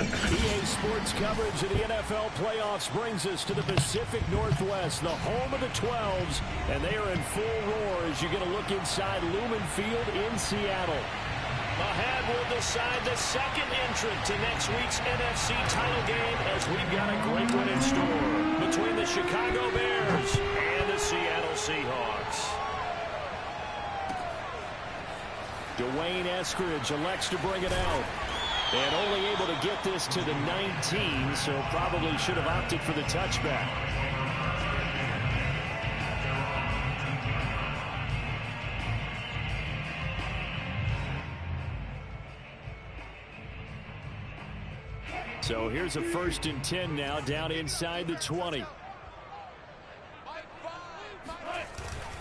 EA Sports coverage of the NFL playoffs brings us to the Pacific Northwest, the home of the 12s, and they are in full roar as you get a look inside Lumen Field in Seattle. Ahead will decide the second entrant to next week's NFC title game as we've got a great one in store between the Chicago Bears and the Seattle Seahawks. Dwayne Eskridge elects to bring it out. And only able to get this to the 19, so probably should have opted for the touchback. So here's a 1st and 10 now, down inside the 20.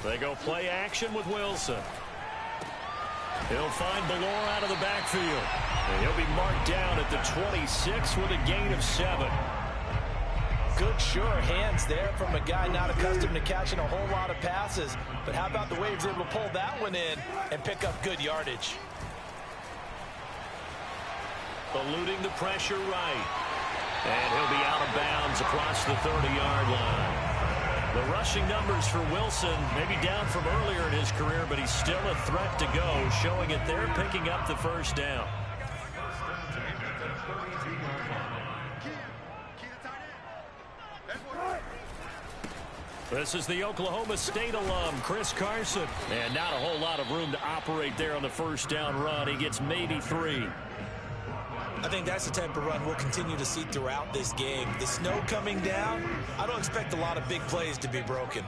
They go play action with Wilson. He'll find Ballore out of the backfield. And he'll be marked down at the 26 with a gain of 7. Good, sure hands there from a guy not accustomed to catching a whole lot of passes. But how about the way he was able to pull that one in and pick up good yardage? Eluding the pressure right. And he'll be out of bounds across the 30-yard line. The rushing numbers for Wilson, maybe down from earlier in his career, but he's still a threat to go, showing it there, picking up the first down. This is the Oklahoma State alum, Chris Carson. And not a whole lot of room to operate there on the first down run. He gets maybe 3. I think that's the type of run we'll continue to see throughout this game. The snow coming down, I don't expect a lot of big plays to be broken.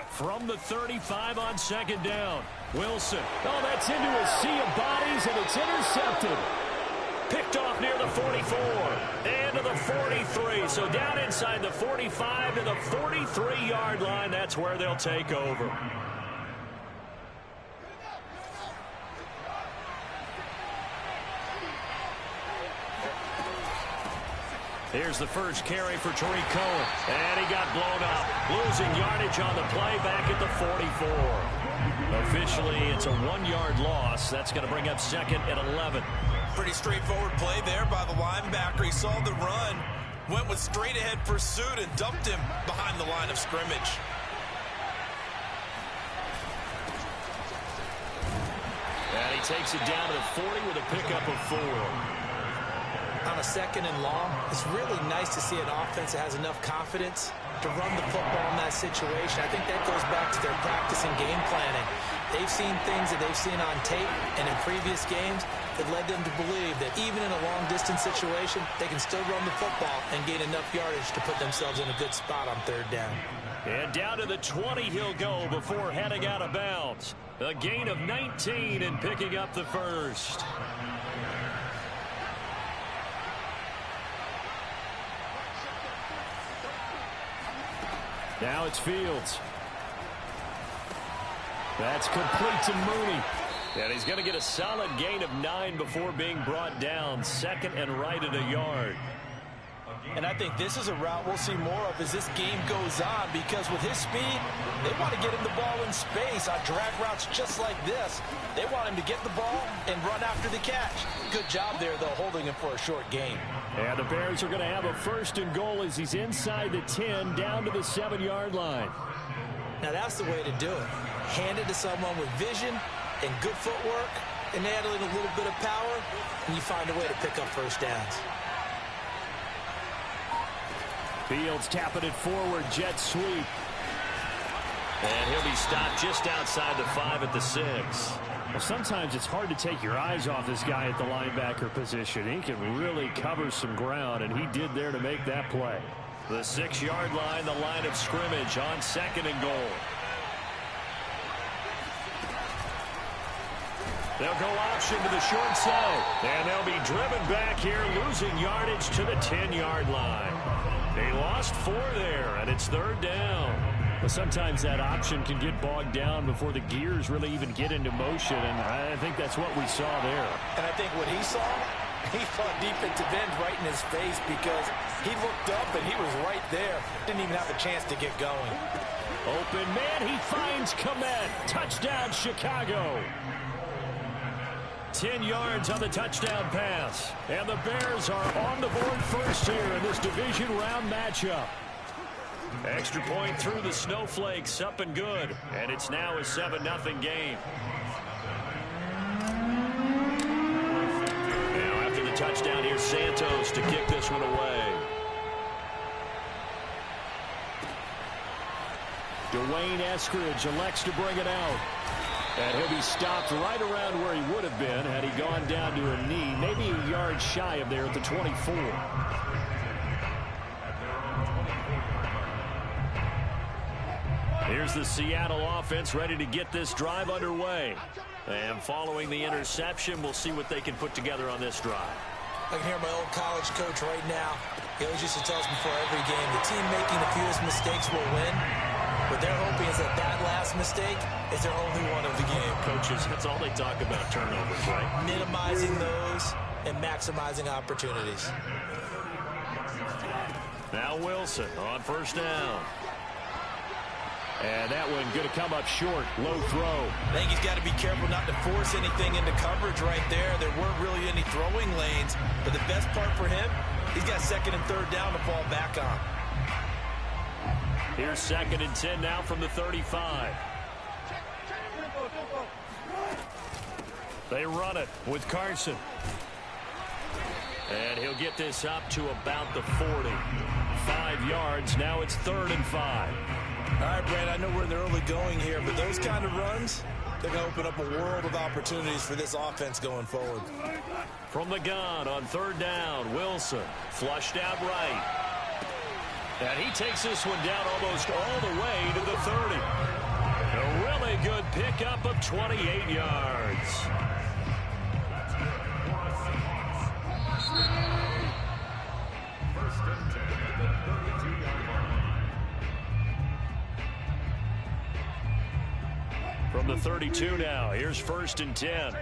From the 35 on 2nd down, Wilson. Oh, that's into a sea of bodies, and it's intercepted. Picked off near the 44 and to the 43. So down inside the 45 to the 43-yard line. That's where they'll take over. Here's the first carry for Tariq Cohen. And he got blown up. Losing yardage on the play back at the 44. Officially, it's a 1-yard loss. That's going to bring up 2nd and 11. Pretty straightforward play there by the linebacker. He saw the run, went with straight-ahead pursuit, and dumped him behind the line of scrimmage. And he takes it down to the 40 with a pickup of 4. On a 2nd and long, it's really nice to see an offense that has enough confidence to run the football in that situation. I think that goes back to their practice and game planning. They've seen things that they've seen on tape and in previous games that led them to believe that even in a long-distance situation, they can still run the football and gain enough yardage to put themselves in a good spot on 3rd down. And down to the 20 he'll go before heading out of bounds. A gain of 19 and picking up the first. Now it's Fields. That's complete to Mooney. And he's going to get a solid gain of 9 before being brought down. 2nd and right at a yard. And I think this is a route we'll see more of as this game goes on, because with his speed, they want to get him the ball in space on drag routes just like this. They want him to get the ball and run after the catch. Good job there, though, holding him for a short gain. And the Bears are going to have a 1st and goal as he's inside the 10, down to the 7-yard line. Now that's the way to do it. Hand it to someone with vision and good footwork, and add in a little bit of power, and you find a way to pick up first downs. Fields tapping it forward, jet sweep. And he'll be stopped just outside the 5 at the 6. Well, sometimes it's hard to take your eyes off this guy at the linebacker position. He can really cover some ground, and he did there to make that play. The 6-yard line, the line of scrimmage on 2nd and goal. They'll go option to the short side. And they'll be driven back here, losing yardage to the 10-yard line. They lost 4 there, and it's 3rd down. But sometimes that option can get bogged down before the gears really even get into motion, and I think that's what we saw there. And I think what he saw defensive end right in his face, because he looked up and he was right there. Didn't even have a chance to get going. Open man, he finds Komet. Touchdown, Chicago. 10 10 yards on the touchdown pass. And the Bears are on the board first here in this division round matchup. Extra point through the snowflakes, up and good. And it's now a 7-0 game. Now after the touchdown, here's Santos to kick this one away. Dwayne Eskridge elects to bring it out. And he'll be stopped right around where he would have been had he gone down to a knee, maybe a yard shy of there at the 24. Here's the Seattle offense ready to get this drive underway. And following the interception, we'll see what they can put together on this drive. I can hear my old college coach right now. He always used to tell us before every game, the team making the fewest mistakes will win. What they're hoping is that last mistake is their only one of the game. Coaches, that's all they talk about, turnovers, right? Minimizing those and maximizing opportunities. Now Wilson on first down. And that one going to come up short. Low throw. I think he's got to be careful not to force anything into coverage right there. There weren't really any throwing lanes. But the best part for him, he's got second and third down to fall back on. Here's 2nd and 10 now from the 35. They run it with Carson. And he'll get this up to about the 40. 5 yards. Now it's 3rd and 5. All right, Brad, I know we're in the early going here, but those kind of runs, they're going to open up a world of opportunities for this offense going forward. From the gun on 3rd down, Wilson flushed out right. And he takes this one down almost all the way to the 30. A really good pickup of 28 yards. From the 32 now, here's 1st and 10.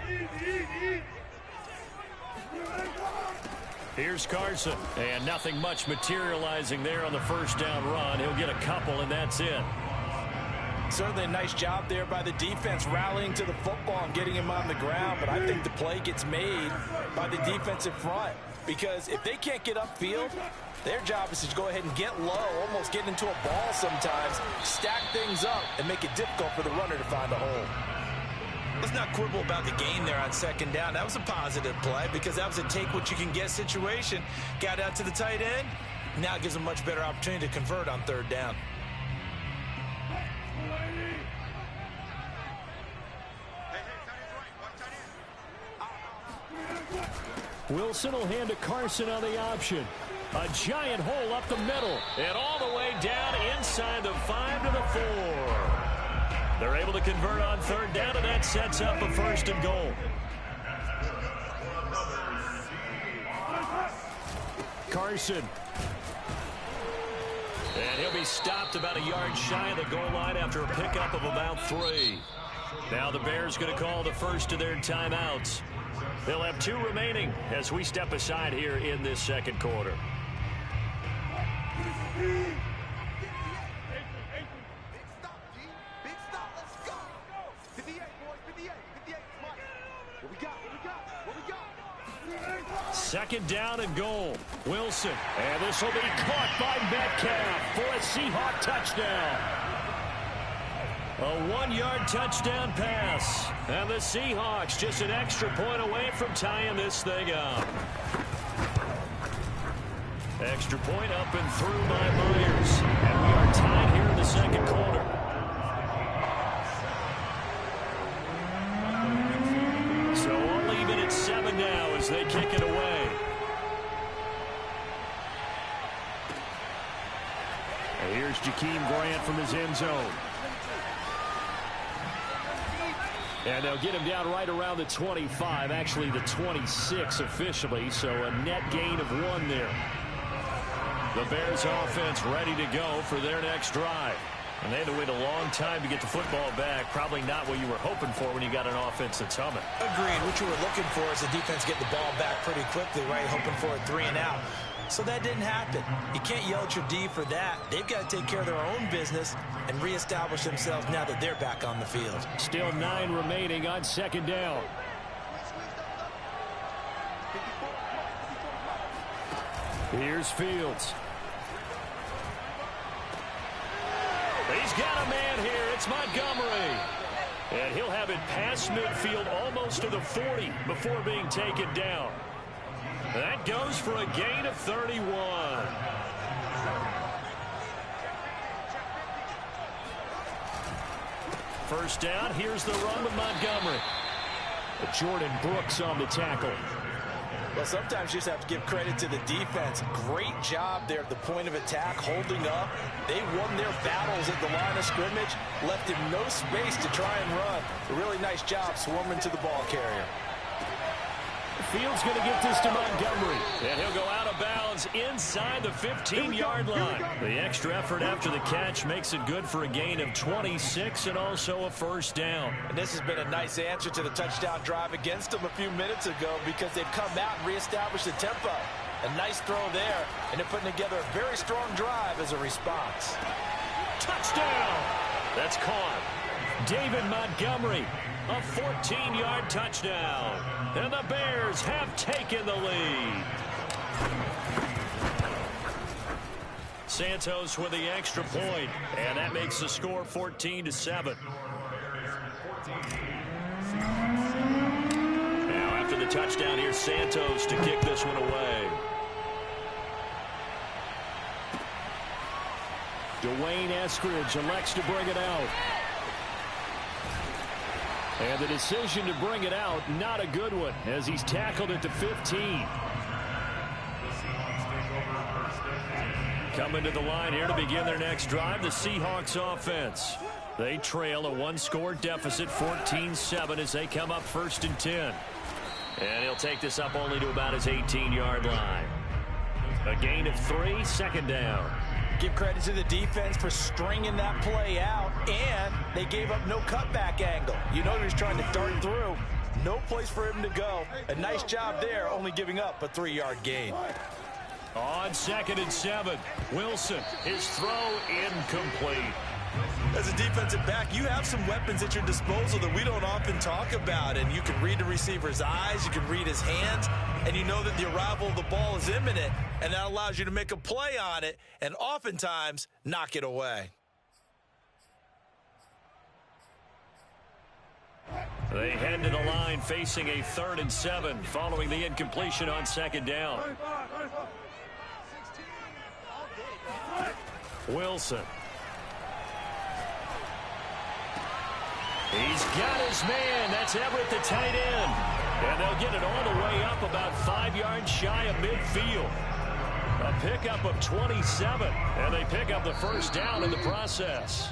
Here's Carson, and nothing much materializing there on the first down run. He'll get a couple, and that's it. Certainly a nice job there by the defense rallying to the football and getting him on the ground, but I think the play gets made by the defensive front because if they can't get upfield, their job is to go ahead and get low, almost get into a ball sometimes, stack things up, and make it difficult for the runner to find a hole. Let's not quibble about the gain there on 2nd down. That was a positive play because that was a take-what-you-can-get situation. Got out to the tight end. Now it gives them a much better opportunity to convert on 3rd down. Wilson will hand to Carson on the option. A giant hole up the middle. And all the way down inside the 5 to the 4. They're able to convert on 3rd down, and that sets up a 1st and goal. Carson. And he'll be stopped about a yard shy of the goal line after a pickup of about 3. Now the Bears going to call the first of their timeouts. They'll have 2 remaining as we step aside here in this 2nd quarter. Second down and goal. Wilson. And this will be caught by Metcalf for a Seahawk touchdown. A 1-yard touchdown pass. And the Seahawks just an extra point away from tying this thing up. Extra point up and through by Myers. And we are tied here in the 2nd quarter. So only even at 7 now as they kick it away. And here's Jakeem Grant from his end zone. And they'll get him down right around the 25, actually the 26 officially, so a net gain of 1 there. The Bears offense ready to go for their next drive. And they had to wait a long time to get the football back. Probably not what you were hoping for when you got an offense that's humming. Agreed. What you were looking for is the defense get the ball back pretty quickly, right? Hoping for a 3 and out. So that didn't happen. You can't yell at your D for that. They've got to take care of their own business and reestablish themselves now that they're back on the field. Still 9 remaining on 2nd down. Here's Fields. He's got a man here. It's Montgomery. And he'll have it past midfield almost to the 40 before being taken down. That goes for a gain of 31. First down. Here's the run with Montgomery. Jordan Brooks on the tackle. Well, sometimes you just have to give credit to the defense. Great job there at the point of attack, holding up. They won their battles at the line of scrimmage, left him no space to try and run. A really nice job swarming to the ball carrier. Fields going to get this to Montgomery. And he'll go out of bounds inside the 15-yard line. The extra effort after the catch makes it good for a gain of 26 and also a first down. And this has been a nice answer to the touchdown drive against them a few minutes ago because they've come out and reestablished the tempo. A nice throw there, and they're putting together a very strong drive as a response. Touchdown! That's caught. David Montgomery, a 14-yard touchdown. And the Bears have taken the lead. Santos with the extra point, and that makes the score 14-7. Now after the touchdown, here's Santos to kick this one away. Dwayne Eskridge elects to bring it out. And the decision to bring it out, not a good one, as he's tackled at the 15. Coming to the line here to begin their next drive, the Seahawks offense. They trail a one-score deficit, 14-7, as they come up 1st and 10. And he'll take this up only to about his 18-yard line. A gain of 3, 2nd down. Give credit to the defense for stringing that play out, and they gave up no cutback angle. You know he was trying to dart through. No place for him to go. A nice job there, only giving up a 3-yard gain. On 2nd and 7, Wilson, his throw incomplete. As a defensive back, you have some weapons at your disposal that we don't often talk about, and you can read the receiver's eyes, you can read his hands, and you know that the arrival of the ball is imminent, and that allows you to make a play on it and oftentimes knock it away. They head to the line facing a 3rd and 7 following the incompletion on 2nd down. Wilson. He's got his man. That's Everett, the tight end. And they'll get it all the way up about 5 yards shy of midfield. A pickup of 27. And they pick up the first down in the process.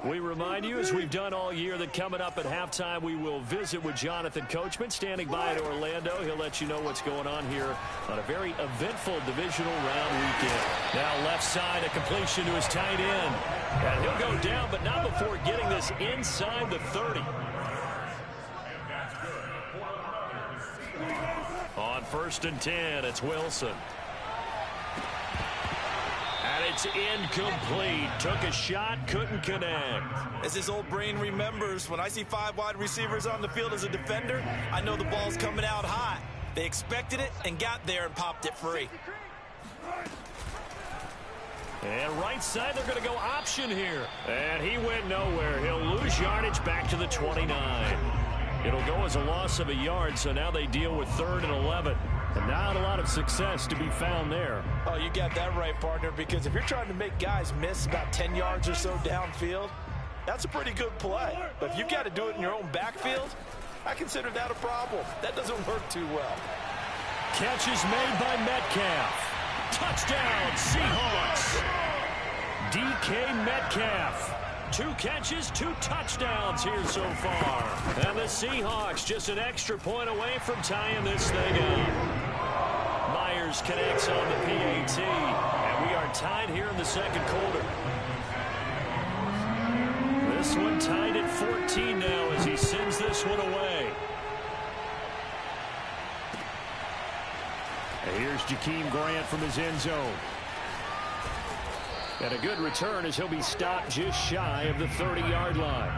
We remind you, as we've done all year, that coming up at halftime, we will visit with Jonathan Coachman, standing by at Orlando. He'll let you know what's going on here on a very eventful divisional round weekend. Now left side, a completion to his tight end. And he'll go down, but not before getting this inside the 30. On 1st and 10, it's Wilson. And it's incomplete. Took a shot, couldn't connect. As his old brain remembers, when I see 5 wide receivers on the field as a defender, I know the ball's coming out hot. They expected it and got there and popped it free. And right side, they're going to go option here. And he went nowhere. He'll lose yardage back to the 29. It'll go as a loss of a yard, so now they deal with 3rd and 11. And not a lot of success to be found there. Oh, you got that right, partner, because if you're trying to make guys miss about 10 yards or so downfield, that's a pretty good play. But if you've got to do it in your own backfield, I consider that a problem. That doesn't work too well. Catch is made by Metcalf. Touchdown, Seahawks. DK Metcalf. 2 catches, 2 touchdowns here so far. And the Seahawks just an extra point away from tying this thing up. Myers connects on the PAT. And we are tied here in the 2nd quarter. This one tied at 14 now as he sends this one away. And here's Jakeem Grant from his end zone. And a good return as he'll be stopped just shy of the 30-yard line.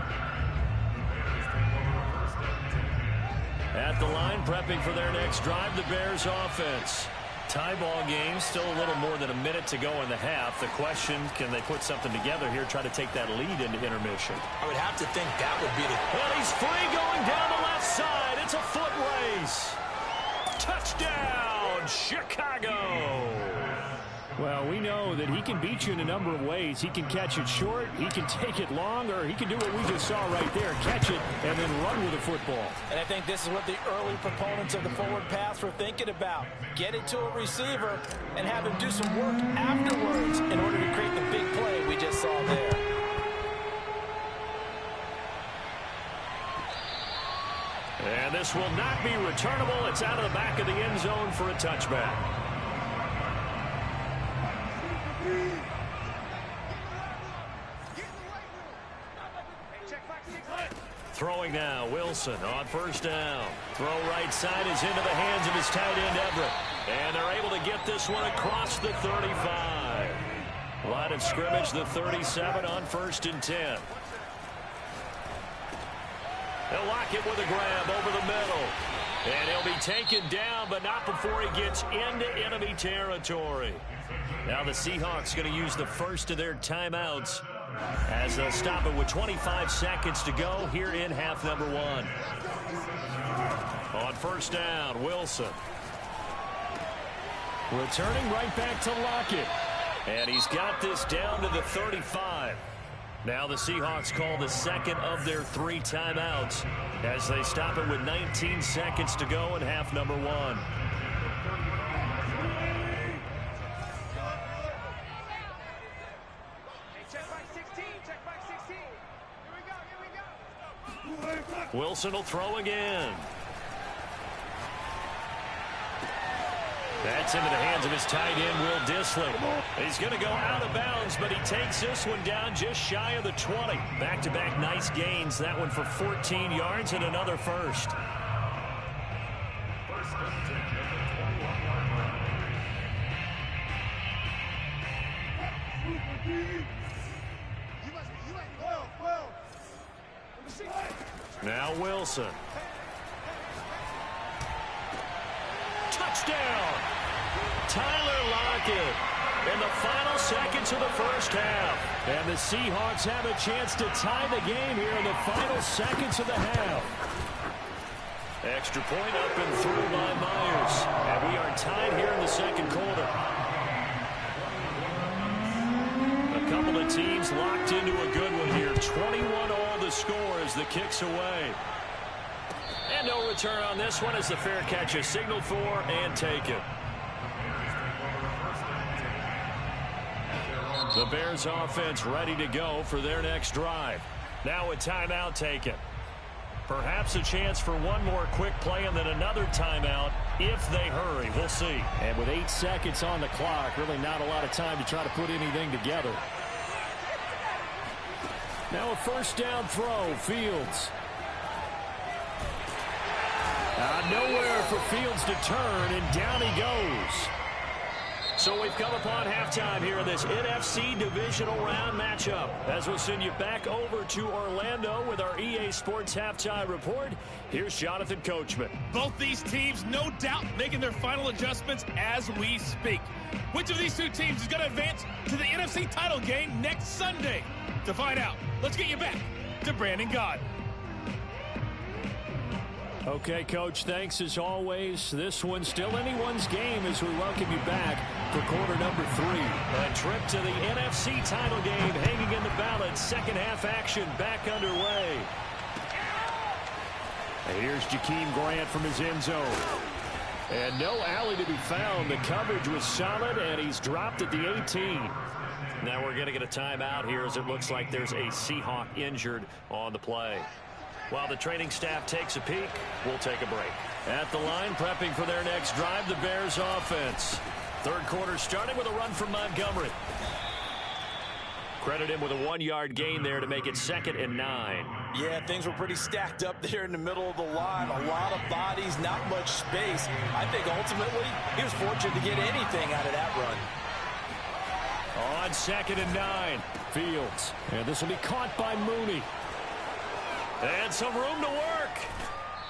At the line, prepping for their next drive, the Bears offense. Tie ball game, still a little more than a minute to go in the half. The question, can they put something together here, try to take that lead into intermission? I would have to think that would be the... And he's free going down the left side. It's a foot race. Touchdown, Chicago. Well, we know that he can beat you in a number of ways. He can catch it short, he can take it long, or he can do what we just saw right there, catch it and then run with the football. And I think this is what the early proponents of the forward pass were thinking about. Get it to a receiver and have him do some work afterwards in order to create the big play we just saw there. And this will not be returnable. It's out of the back of the end zone for a touchback. Throwing now, Wilson on first down. Throw right side is into the hands of his tight end, Everett. And they're able to get this one across the 35. Line of scrimmage, the 37 on 1st and 10. They'll lock it with a grab over the middle. And he'll be taken down, but not before he gets into enemy territory. Now the Seahawks going to use the first of their timeouts as they'll stop it with 25 seconds to go here in half number 1. On first down, Wilson. Returning right back to Lockett. And he's got this down to the 35. Now the Seahawks call the second of their 3 timeouts as they stop it with 19 seconds to go in half number 1. Wilson will throw again. That's into the hands of his tight end, Will Dissly. He's going to go out of bounds, but he takes this one down just shy of the 20. Back-to-back nice gains. That one for 14 yards and another first. Now Wilson. Touchdown! Tyler Lockett in the final seconds of the first half. And the Seahawks have a chance to tie the game here in the final seconds of the half. Extra point up and through by Myers. And we are tied here in the second quarter. A couple of teams locked into a good one here. 21 all the score as the kick's away. And no return on this one as the fair catch is signaled for and taken. The Bears offense ready to go for their next drive. Now a timeout taken. Perhaps a chance for one more quick play and then another timeout if they hurry. We'll see. And with 8 seconds on the clock, really not a lot of time to try to put anything together. Now a first down throw, Fields. Nowhere for Fields to turn, and down he goes. So we've come upon halftime here in this NFC divisional round matchup. As we'll send you back over to Orlando with our EA Sports Halftime Report, here's Jonathan Coachman. Both these teams, no doubt, making their final adjustments as we speak. Which of these two teams is going to advance to the NFC title game next Sunday? To find out, let's get you back to Brandon Gaudin. Okay, Coach, thanks as always. This one's still anyone's game as we welcome you back for quarter number 3. A trip to the NFC title game hanging in the balance. Second half action back underway. And here's Jakeem Grant from his end zone. And no alley to be found. The coverage was solid, and he's dropped at the 18. Now we're going to get a timeout here as it looks like there's a Seahawk injured on the play. While the training staff takes a peek, we'll take a break. At the line, prepping for their next drive, the Bears offense. Third quarter starting with a run from Montgomery. Credit him with a 1-yard gain there to make it 2nd and 9. Yeah, things were pretty stacked up there in the middle of the line. A lot of bodies, not much space. I think ultimately he was fortunate to get anything out of that run. On 2nd and 9, Fields. And this will be caught by Mooney. And some room to work.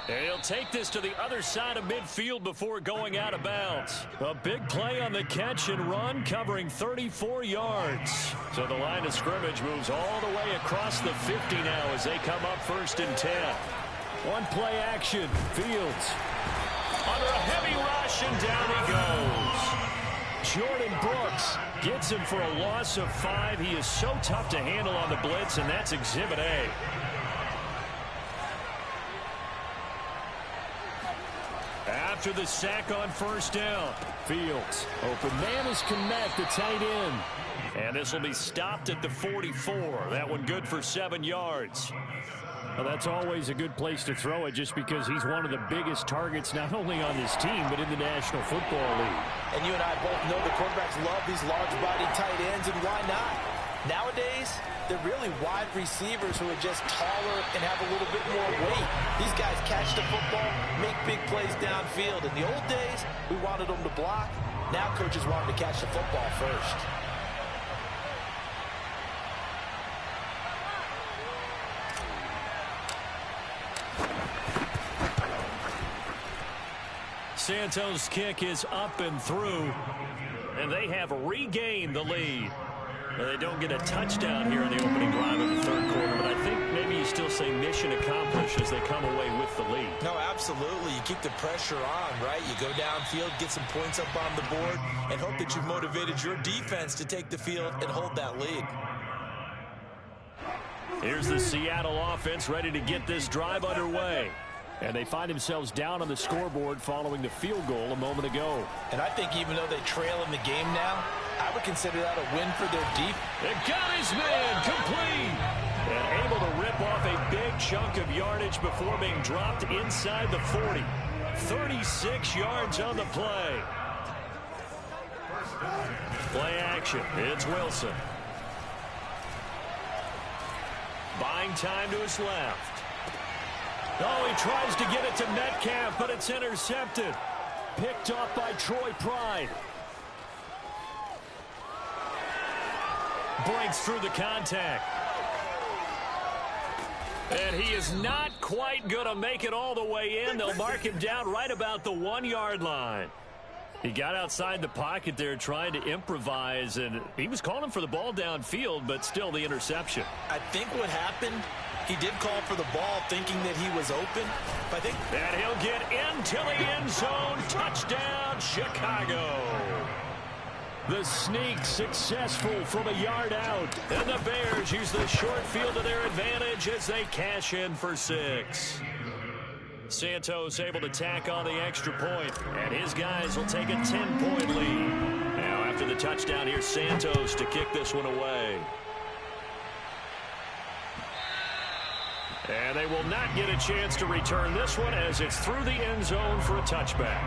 And he'll take this to the other side of midfield before going out of bounds. A big play on the catch and run, covering 34 yards. So the line of scrimmage moves all the way across the 50 now as they come up 1st and 10. One play action. Fields. Under a heavy rush, and down he goes. Jordan Brooks gets him for a loss of 5. He is so tough to handle on the blitz, and that's Exhibit A. After the sack on 1st down, Fields. Open man is Kmet, the tight end. And this will be stopped at the 44. That one good for 7 yards. Well, that's always a good place to throw it just because he's one of the biggest targets not only on this team but in the National Football League. And you and I both know the quarterbacks love these large-body tight ends, and why not? Nowadays, they're really wide receivers who are just taller and have a little bit more weight. These guys catch the football, make big plays downfield. In the old days, we wanted them to block. Now coaches want them to catch the football first. Santos' kick is up and through, and they have regained the lead. They don't get a touchdown here in the opening drive of the 3rd quarter, but I think maybe you still say mission accomplished as they come away with the lead. No, absolutely. You keep the pressure on, right? You go downfield, get some points up on the board, and hope that you've motivated your defense to take the field and hold that lead. Here's the Seattle offense ready to get this drive underway. And they find themselves down on the scoreboard following the field goal a moment ago. And I think even though they trail in the game now, I would consider that a win for their deep. It got his man complete. And able to rip off a big chunk of yardage before being dropped inside the 40. 36 yards on the play. Play action. It's Wilson. Buying time to his left. Oh, he tries to get it to Metcalf, but it's intercepted. Picked off by Troy Pride. Breaks through the contact. And he is not quite going to make it all the way in. They'll mark him down right about the 1-yard line. He got outside the pocket there trying to improvise, and he was calling for the ball downfield, but still the interception. I think what happened, he did call for the ball thinking that he was open. But and he'll get into the end zone. Touchdown, Chicago. The sneak successful from a yard out. And the Bears use the short field to their advantage as they cash in for 6. Santos able to tack on the extra point, and his guys will take a 10-point lead. Now after the touchdown, here's Santos to kick this one away. And they will not get a chance to return this one as it's through the end zone for a touchback.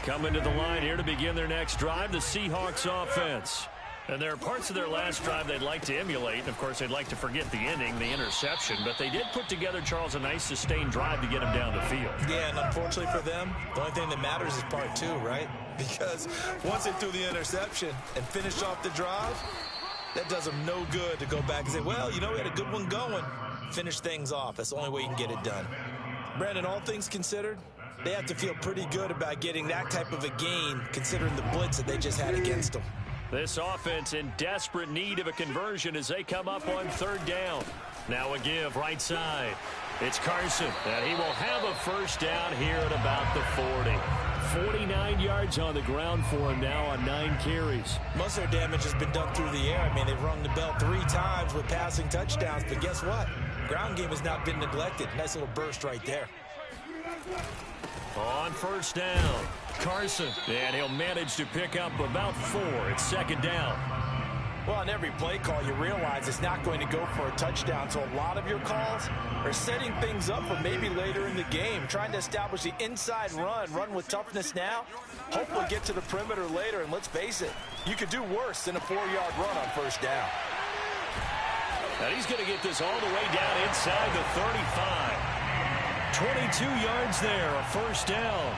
Coming to the line here to begin their next drive, the Seahawks offense. And there are parts of their last drive they'd like to emulate. And, of course, they'd like to forget the inning, the interception. But they did put together, Charles, a nice sustained drive to get him down the field. Yeah, and unfortunately for them, the only thing that matters is part 2, right? Because once they threw the interception and finished off the drive, that does them no good to go back and say, well, you know, we had a good one going. Finish things off. That's the only way you can get it done. Brandon, all things considered, they have to feel pretty good about getting that type of a gain considering the blitz that they just had against them. This offense in desperate need of a conversion as they come up on 3rd down. Now a give right side. It's Carson, and he will have a first down here at about the 40. 49 yards on the ground for him now on 9 carries. Most of their damage has been done through the air. I mean, they've rung the bell 3 times with passing touchdowns, but guess what? Ground game has not been neglected. Nice little burst right there. On 1st down, Carson, and he'll manage to pick up about 4. It's 2nd down. Well, on every play call, you realize it's not going to go for a touchdown, so a lot of your calls are setting things up for maybe later in the game, trying to establish the inside run with toughness now, hopefully get to the perimeter later, and let's face it, you could do worse than a 4-yard run on 1st down. And he's going to get this all the way down inside the 35. 22 yards there, a first down.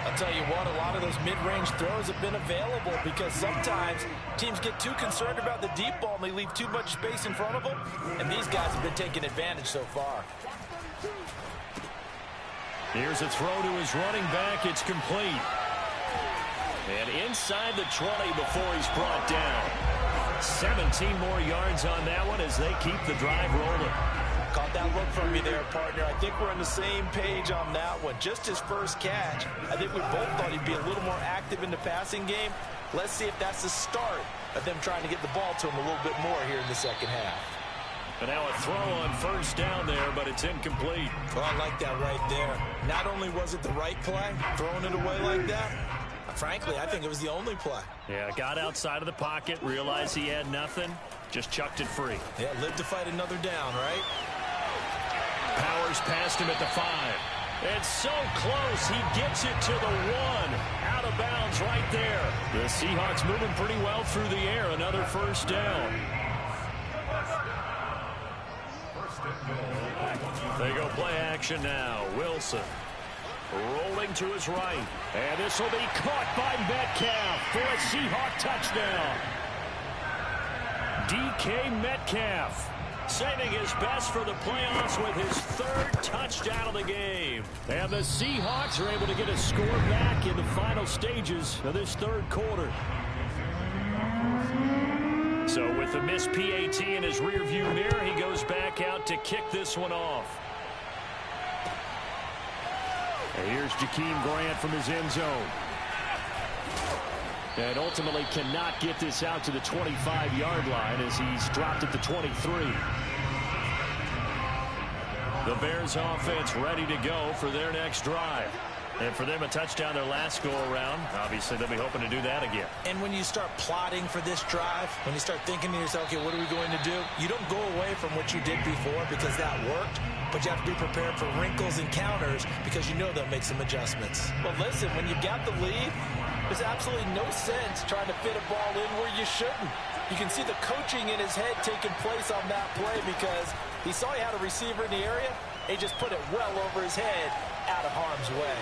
I'll tell you what, a lot of those mid-range throws have been available because sometimes teams get too concerned about the deep ball and they leave too much space in front of them, and these guys have been taking advantage so far. Here's a throw to his running back. It's complete. And inside the 20 before he's brought down. 17 more yards on that one as they keep the drive rolling. Caught that look from you there, partner. I think we're on the same page on that one. Just his first catch. I think we both thought he'd be a little more active in the passing game. Let's see if that's the start of them trying to get the ball to him a little bit more here in the second half. And now a throw on first down there, but it's incomplete. Well, I like that right there. Not only was it the right play, throwing it away like that, frankly, I think it was the only play. Yeah, got outside of the pocket, realized he had nothing, just chucked it free. Yeah, lived to fight another down, right? Powers past him at the 5. It's so close, he gets it to the 1. Out of bounds right there. The Seahawks moving pretty well through the air. Another first down. They go play action now. Wilson rolling to his right. And this will be caught by Metcalf for a Seahawk touchdown. DK Metcalf saving his best for the playoffs with his 3rd touchdown of the game. And the Seahawks are able to get a score back in the final stages of this 3rd quarter. So with the missed PAT in his rearview mirror, he goes back out to kick this one off. And here's Jakeem Grant from his end zone. And ultimately cannot get this out to the 25-yard line as he's dropped at the 23. The Bears offense ready to go for their next drive. And for them, a touchdown their last go-around. Obviously, they'll be hoping to do that again. And when you start plotting for this drive, when you start thinking to yourself, okay, what are we going to do? You don't go away from what you did before because that worked, but you have to be prepared for wrinkles and counters because you know they'll make some adjustments. Well, listen, when you've got the lead, there's absolutely no sense trying to fit a ball in where you shouldn't. You can see the coaching in his head taking place on that play because he saw he had a receiver in the area. He just put it well over his head out of harm's way.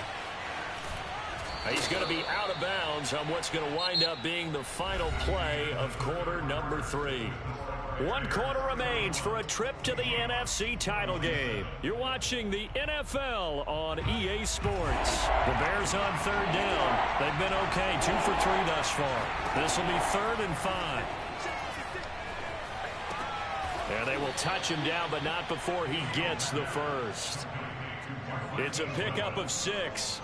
He's going to be out of bounds on what's going to wind up being the final play of quarter number 3. 1 quarter remains for a trip to the NFC title game. You're watching the NFL on EA Sports. The Bears on 3rd down. They've been okay, 2 for 3 thus far. This will be 3rd and 5. And they will touch him down, but not before he gets the first. It's a pickup of 6.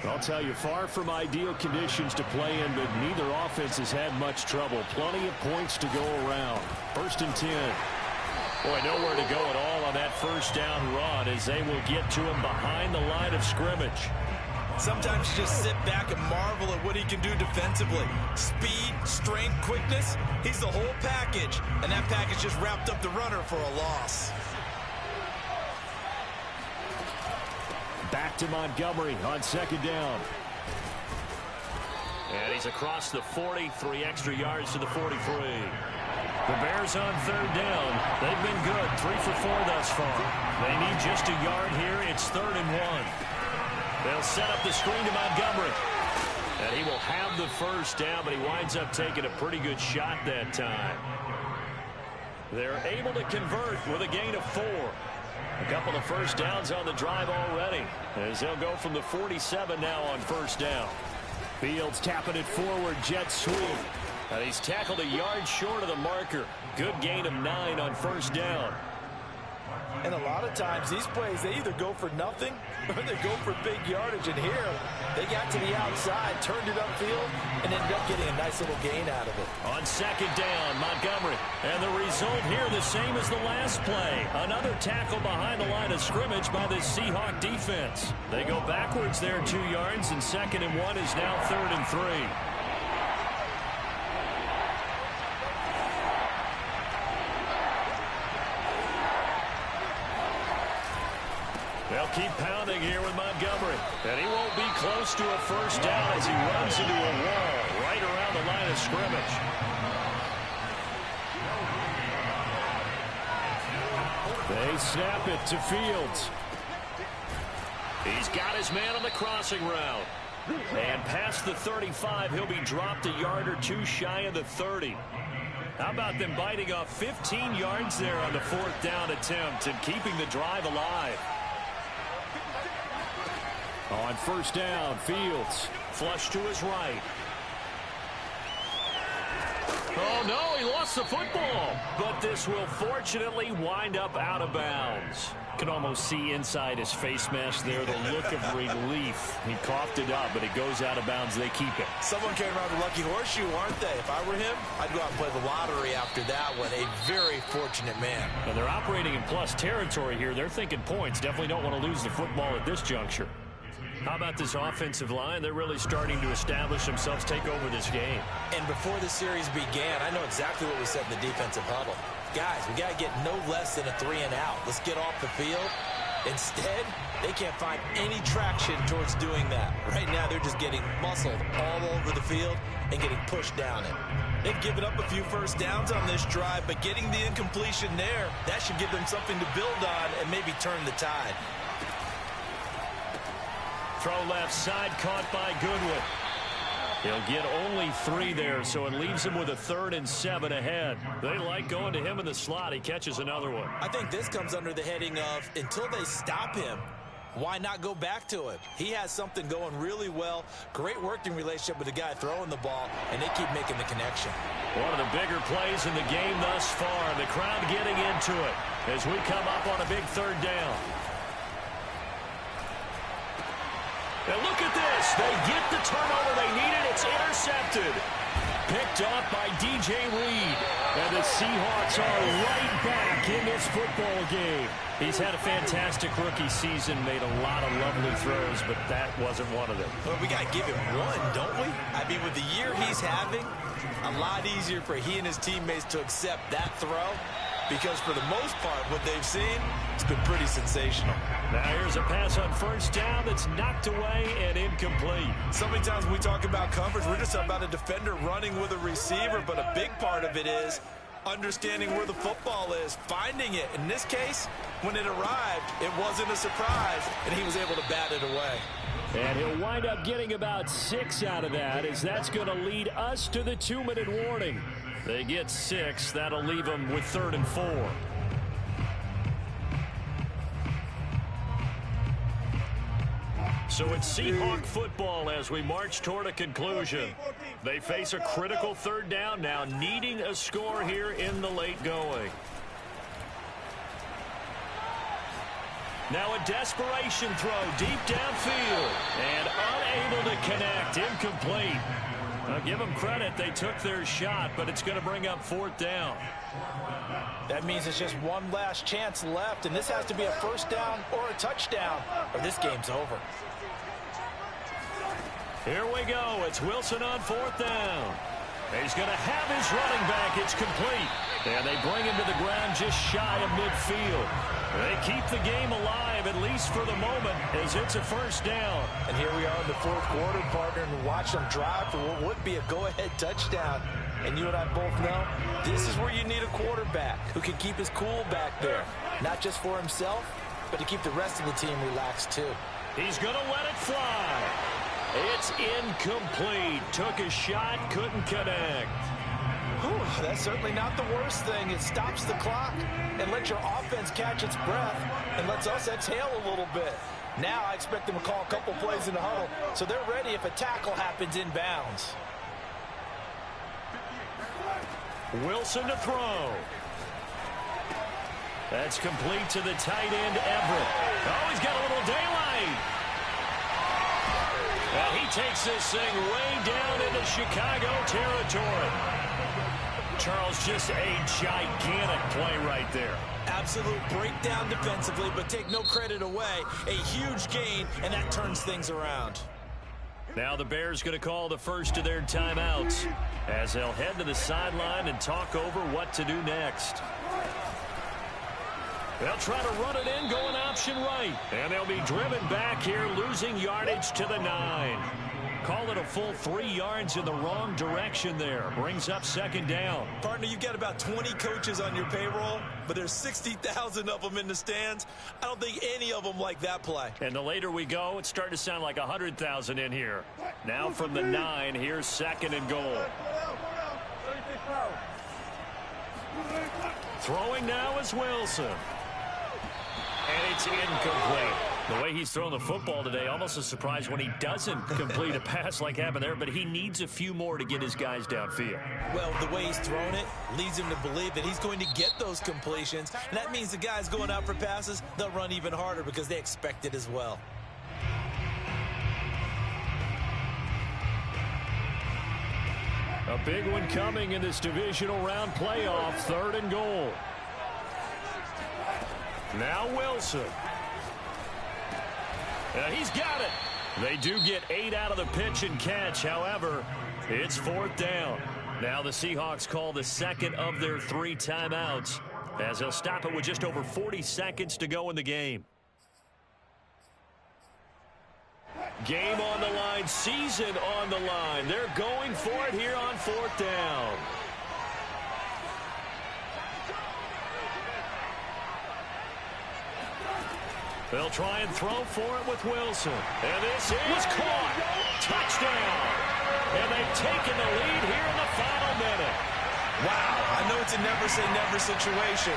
I'll tell you, far from ideal conditions to play in, but neither offense has had much trouble. Plenty of points to go around. 1st and 10. Boy, nowhere to go at all on that first down run as they will get to him behind the line of scrimmage. Sometimes you just sit back and marvel at what he can do defensively. Speed, strength, quickness, he's the whole package. And that package just wrapped up the runner for a loss. Back to Montgomery on 2nd down. And he's across the 40, 3 extra yards to the 43. The Bears on 3rd down. They've been good, 3 for 4 thus far. They need just a yard here. It's 3rd and 1. They'll set up the screen to Montgomery. And he will have the first down, but he winds up taking a pretty good shot that time. They're able to convert with a gain of 4. A couple of first downs on the drive already, as they'll go from the 47 now on 1st down. Fields tapping it forward, jet sweep. And he's tackled a yard short of the marker. Good gain of 9 on 1st down. And a lot of times these plays, they either go for nothing or they go for big yardage. And here, they got to the outside, turned it upfield, and ended up getting a nice little gain out of it. On 2nd down, Montgomery. And the result here the same as the last play. Another tackle behind the line of scrimmage by the Seahawk defense. They go backwards there 2 yards, and 2nd and 1 is now 3rd and 3. They'll keep pounding here with Montgomery. And he won't be close to a first down as he runs into a wall right around the line of scrimmage. They snap it to Fields. He's got his man on the crossing route. And past the 35, he'll be dropped a yard or two shy of the 30. How about them biting off 15 yards there on the 4th down attempt and keeping the drive alive? On 1st down, Fields. Flush to his right. Oh, no, he lost the football. But this will fortunately wind up out of bounds. Can almost see inside his face mask there the look of relief. He coughed it up, but it goes out of bounds. They keep it. Someone came around the lucky horseshoe, aren't they? If I were him, I'd go out and play the lottery after that one. A very fortunate man. And they're operating in plus territory here. They're thinking points. Definitely don't want to lose the football at this juncture. How about this offensive line? They're really starting to establish themselves, take over this game. And before the series began, I know exactly what we said in the defensive huddle. Guys, we got to get no less than a 3-and-out. Let's get off the field. Instead, they can't find any traction towards doing that. Right now, they're just getting muscled all over the field and getting pushed down it. They've given up a few first downs on this drive, but getting the incompletion there, that should give them something to build on and maybe turn the tide. Throw left side, caught by Goodwin. He'll get only 3 there, so it leaves him with a 3rd and 7 ahead. They like going to him in the slot. He catches another one. I think this comes under the heading of, until they stop him, why not go back to him? He has something going really well. Great working relationship with the guy throwing the ball, and they keep making the connection. One of the bigger plays in the game thus far. The crowd getting into it as we come up on a big 3rd down. And look at this. They get the turnover they needed. It's intercepted. Picked off by DJ Reed. And the Seahawks are right back in this football game. He's had a fantastic rookie season, made a lot of lovely throws, but that wasn't one of them. Well, we got to give him one, don't we? I mean, with the year he's having, a lot easier for he and his teammates to accept that throw. Because for the most part, what they've seen, it's been pretty sensational. Now here's a pass on 1st down that's knocked away and incomplete. So many times when we talk about coverage, we're just about a defender running with a receiver, but a big part of it is understanding where the football is, finding it. In this case, when it arrived, it wasn't a surprise, and he was able to bat it away. And he'll wind up getting about 6 out of that, as that's going to lead us to the 2-minute warning. They get 6. That'll leave them with 3rd and 4. So it's Seahawk football as we march toward a conclusion. They face a critical 3rd down now, needing a score here in the late going. Now a desperation throw deep downfield and unable to connect. Incomplete. I'll give them credit. They took their shot, but it's going to bring up 4th down. That means it's just one last chance left, and this has to be a 1st down or a touchdown, or this game's over. Here we go. It's Wilson on 4th down. He's going to have his running back. It's complete. And they bring him to the ground just shy of midfield. They keep the game alive, at least for the moment, as it's a 1st down. And here we are in the 4th quarter, partner, and watch them drive for what would be a go-ahead touchdown. And you and I both know this is where you need a quarterback who can keep his cool back there. Not just for himself, but to keep the rest of the team relaxed, too. He's going to let it fly. It's incomplete. Took a shot, couldn't connect. Whew, that's certainly not the worst thing. It stops the clock and lets your offense catch its breath and lets us exhale a little bit. Now I expect them to call a couple plays in the huddle so they're ready if a tackle happens in bounds. Wilson to throw. That's complete to the tight end, Everett. Oh, he's got a little daylight. And he takes this thing way down into Chicago territory. Charles, just a gigantic play right there. Absolute breakdown defensively, but take no credit away. A huge gain, and that turns things around. Now the Bears going to call the first of their timeouts as they'll head to the sideline and talk over what to do next. They'll try to run it in, going option right. And they'll be driven back here, losing yardage to the 9. Call it a a full 3 yards in the wrong direction there. Brings up second down. Partner, you've got about 20 coaches on your payroll, but there's 60,000 of them in the stands. I don't think any of them like that play. And the later we go, it's starting to sound like 100,000 in here. Now from the 9, here's second and goal. Throwing now is Wilson. And it's incomplete. The way he's throwing the football today, almost a surprise when he doesn't complete a pass like happened there, but he needs a few more to get his guys downfield. Well, the way he's thrown it leads him to believe that he's going to get those completions. And that means the guys going out for passes, they'll run even harder because they expect it as well. A big one coming in this divisional round playoff, 3rd and goal. Now Wilson. And he's got it. They do get 8 out of the pitch and catch. However, it's 4th down. Now the Seahawks call the second of their 3 timeouts as they'll stop it with just over 40 seconds to go in the game. Game on the line, season on the line. They're going for it here on 4th down. They'll try and throw for it with Wilson. And this is caught. Touchdown. And they've taken the lead here in the final minute. Wow, I know it's a never-say-never situation,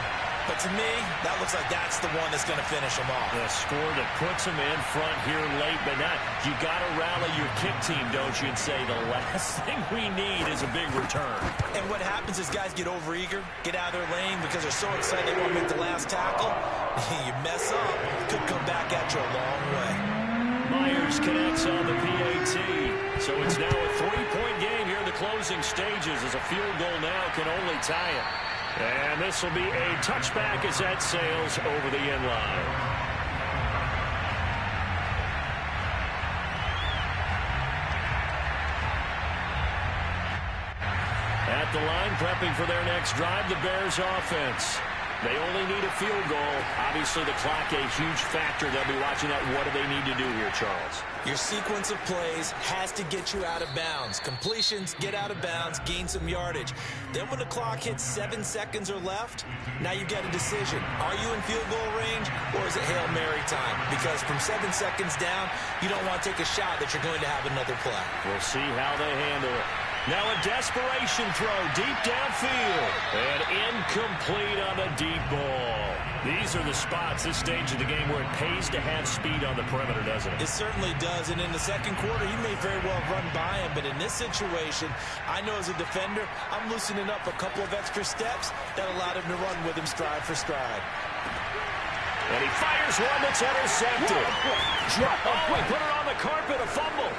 but to me, that looks like that's the one that's going to finish them off. The score that puts them in front here late, but not. You got to rally your kick team, don't you, and say the last thing we need is a big return. And what happens is guys get overeager, get out of their lane because they're so excited they want to make the last tackle. You mess up, could come back at you a long way. Myers connects on the PAT. So it's now a 3-point game here in the closing stages as a field goal now can only tie it. And this will be a touchback as that sails over the end line. At the line, prepping for their next drive, the Bears offense. They only need a field goal. Obviously, the clock a huge factor. They'll be watching that. What do they need to do here, Charles? Your sequence of plays has to get you out of bounds. Completions, get out of bounds, gain some yardage. Then when the clock hits 7 seconds or left, now you get a decision. Are you in field goal range or is it Hail Mary time? Because from 7 seconds down, you don't want to take a shot that you're going to have another play. We'll see how they handle it. Now a desperation throw deep downfield. And incomplete on the deep ball. These are the spots, this stage of the game, where it pays to have speed on the perimeter, doesn't it? It certainly does. And in the second quarter, he may very well run by him. But in this situation, I know as a defender, I'm loosening up a couple of extra steps that allowed him to run with him stride for stride. And he fires one that's intercepted. Oh, he put it on the carpet, a fumble.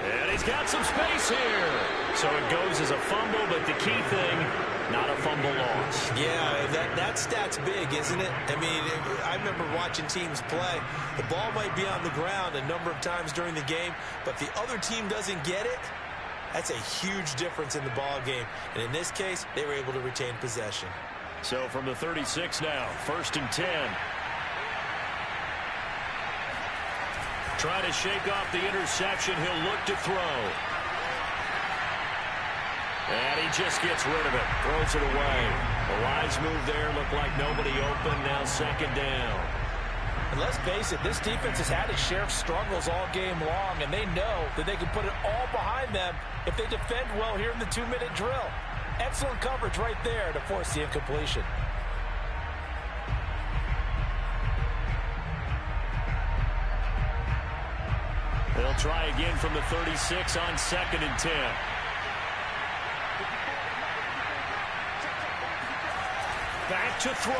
And he's got some space here. So it goes as a fumble, but the key thing, not a fumble loss. Yeah, that stat's big, isn't it? I mean, I remember watching teams play. The ball might be on the ground a number of times during the game, but if the other team doesn't get it, that's a huge difference in the ball game. And in this case, they were able to retain possession. So from the 36 now, 1st and 10. Trying to shake off the interception. He'll look to throw. And he just gets rid of it. Throws it away. A wise move there. Looked like nobody open. Now 2nd down. And let's face it, this defense has had its share of struggles all game long, and they know that they can put it all behind them if they defend well here in the 2-minute drill. Excellent coverage right there to force the incompletion. They'll try again from the 36 on 2nd and 10. Back to throw.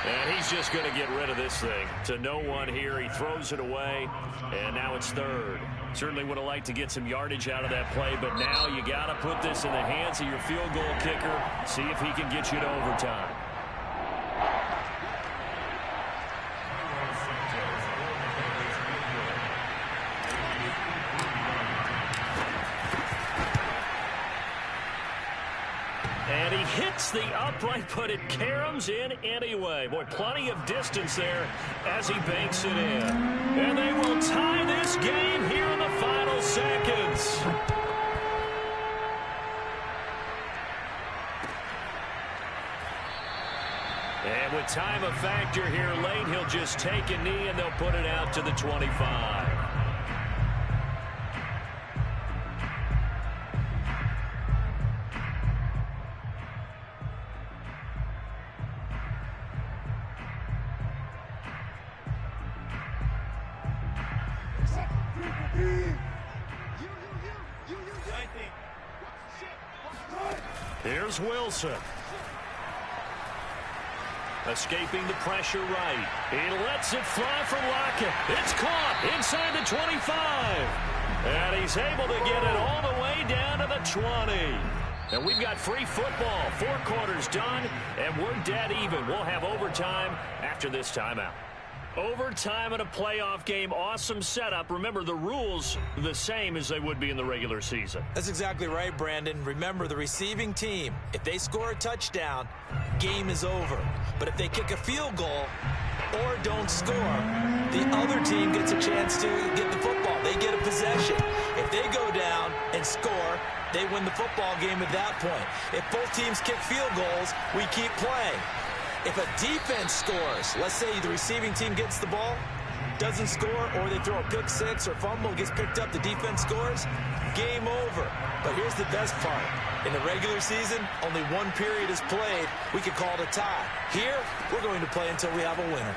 And he's just going to get rid of this thing. To no one here. He throws it away. And now it's 3rd. Certainly would have liked to get some yardage out of that play, but now you got to put this in the hands of your field goal kicker. See if he can get you to overtime. And he hits the upright, but it caroms in anyway. Boy, plenty of distance there as he banks it in. And they will tie this game here in the final seconds. And with time a factor here late, he'll just take a knee and they'll put it out to the 25. Here's Wilson. Escaping the pressure right. He lets it fly from Lockett. It's caught inside the 25. And he's able to get it all the way down to the 20. And we've got free football. 4 quarters done, and we're dead even. We'll have overtime after this timeout. Overtime in a playoff game, awesome setup. Remember, the rules the same as they would be in the regular season. That's exactly right, Brandon. Remember, the receiving team, if they score a touchdown, game is over. But if they kick a field goal or don't score, the other team gets a chance to get the football. They get a possession. If they go down and score, they win the football game at that point. If both teams kick field goals, we keep playing. If a defense scores, let's say the receiving team gets the ball, doesn't score, or they throw a pick six or fumble, gets picked up, the defense scores, game over. But here's the best part. In the regular season, only one period is played. We could call it a tie. Here, we're going to play until we have a winner.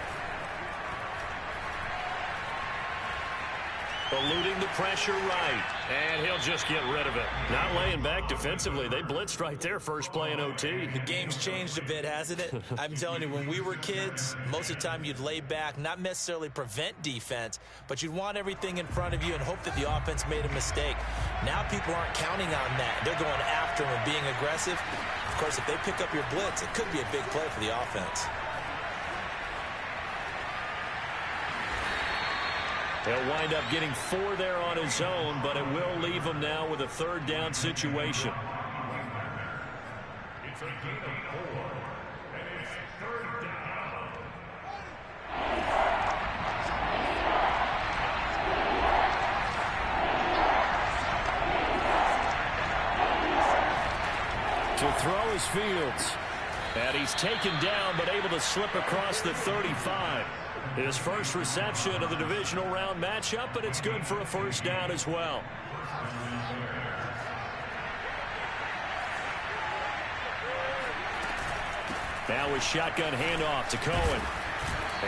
Eluding the pressure right, and he'll just get rid of it. Not laying back defensively. They blitzed right there first play in OT. The game's changed a bit, hasn't it? I'm telling you, when we were kids, most of the time you'd lay back, not necessarily prevent defense, but you'd want everything in front of you and hope that the offense made a mistake. Now people aren't counting on that. They're going after them and being aggressive. Of course, if they pick up your blitz, it could be a big play for the offense. He'll wind up getting 4 there on his own, but it will leave him now with a 3rd down situation. It's a gain of 4, and it's 3rd down. To throw is Fields. And he's taken down, but able to slip across the 35. His first reception of the divisional round matchup, but it's good for a 1st down as well. Now a shotgun handoff to Cohen.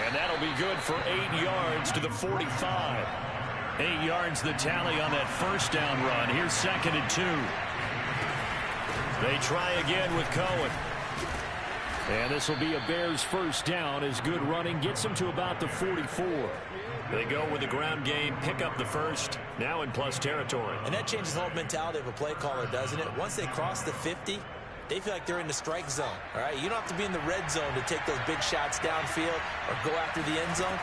And that'll be good for 8 yards to the 45. 8 yards the tally on that 1st down run. Here's 2nd and 2. They try again with Cohen. And this will be a Bears 1st down as good running gets them to about the 44. They go with the ground game, pick up the 1st, now in plus territory. And that changes the whole mentality of a play caller, doesn't it? Once they cross the 50, they feel like they're in the strike zone. All right, you don't have to be in the red zone to take those big shots downfield or go after the end zone.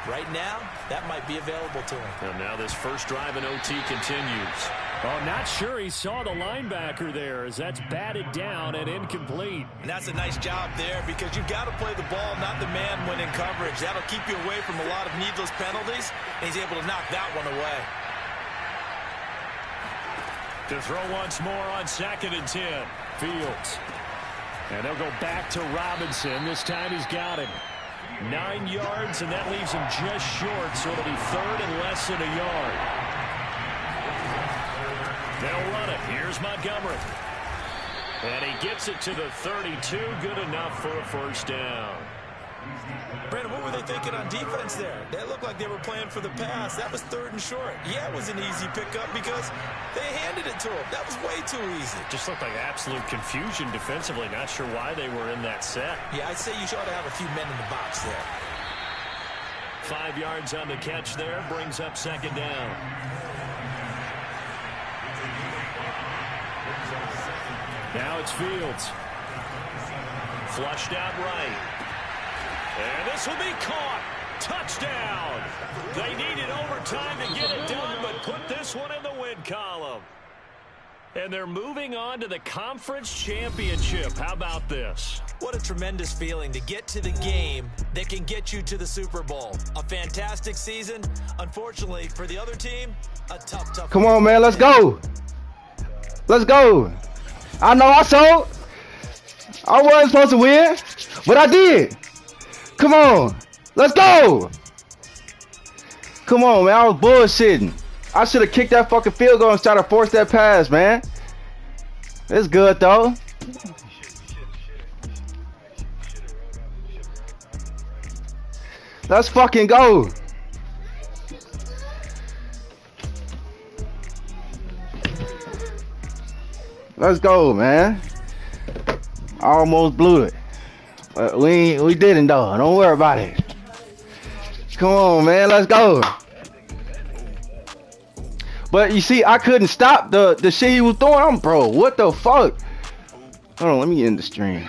Right now, that might be available to him. And now this first drive in OT continues. Oh, not sure he saw the linebacker there as that's batted down and incomplete. And that's a nice job there because you've got to play the ball, not the man when in coverage. That'll keep you away from a lot of needless penalties, and he's able to knock that one away. To throw once more on 2nd and 10. Fields. And they'll go back to Robinson. This time he's got him. 9 yards, and that leaves him just short, so it'll be 3rd and less than a yard. They'll run it. Here's Montgomery. And he gets it to the 32. Good enough for a 1st down. Brandon, what were they thinking on defense there? They looked like they were playing for the pass. That was 3rd and short. Yeah, it was an easy pickup because they handed it to him. That was way too easy. Just looked like absolute confusion defensively. Not sure why they were in that set. Yeah, I'd say you ought to have a few men in the box there. 5 yards on the catch there. Brings up 2nd down. Now it's Fields. Flushed out right. And this will be caught. Touchdown. They needed overtime to get it done, but put this one in the win column. And they're moving on to the conference championship. How about this? What a tremendous feeling to get to the game that can get you to the Super Bowl. A fantastic season. Unfortunately, for the other team, a tough. Come on, man. Let's go. Let's go. I know I sold. I wasn't supposed to win, but I did. Come on. Let's go. Come on, man. I was bullshitting. I should have kicked that fucking field goal and tried to force that pass, man. It's good, though. Let's fucking go. Let's go, man. I almost blew it. We didn't, though. Don't worry about it. Come on, man. Let's go. But you see, I couldn't stop the shit he was throwing. Bro, what the fuck? Hold on, let me get in the stream.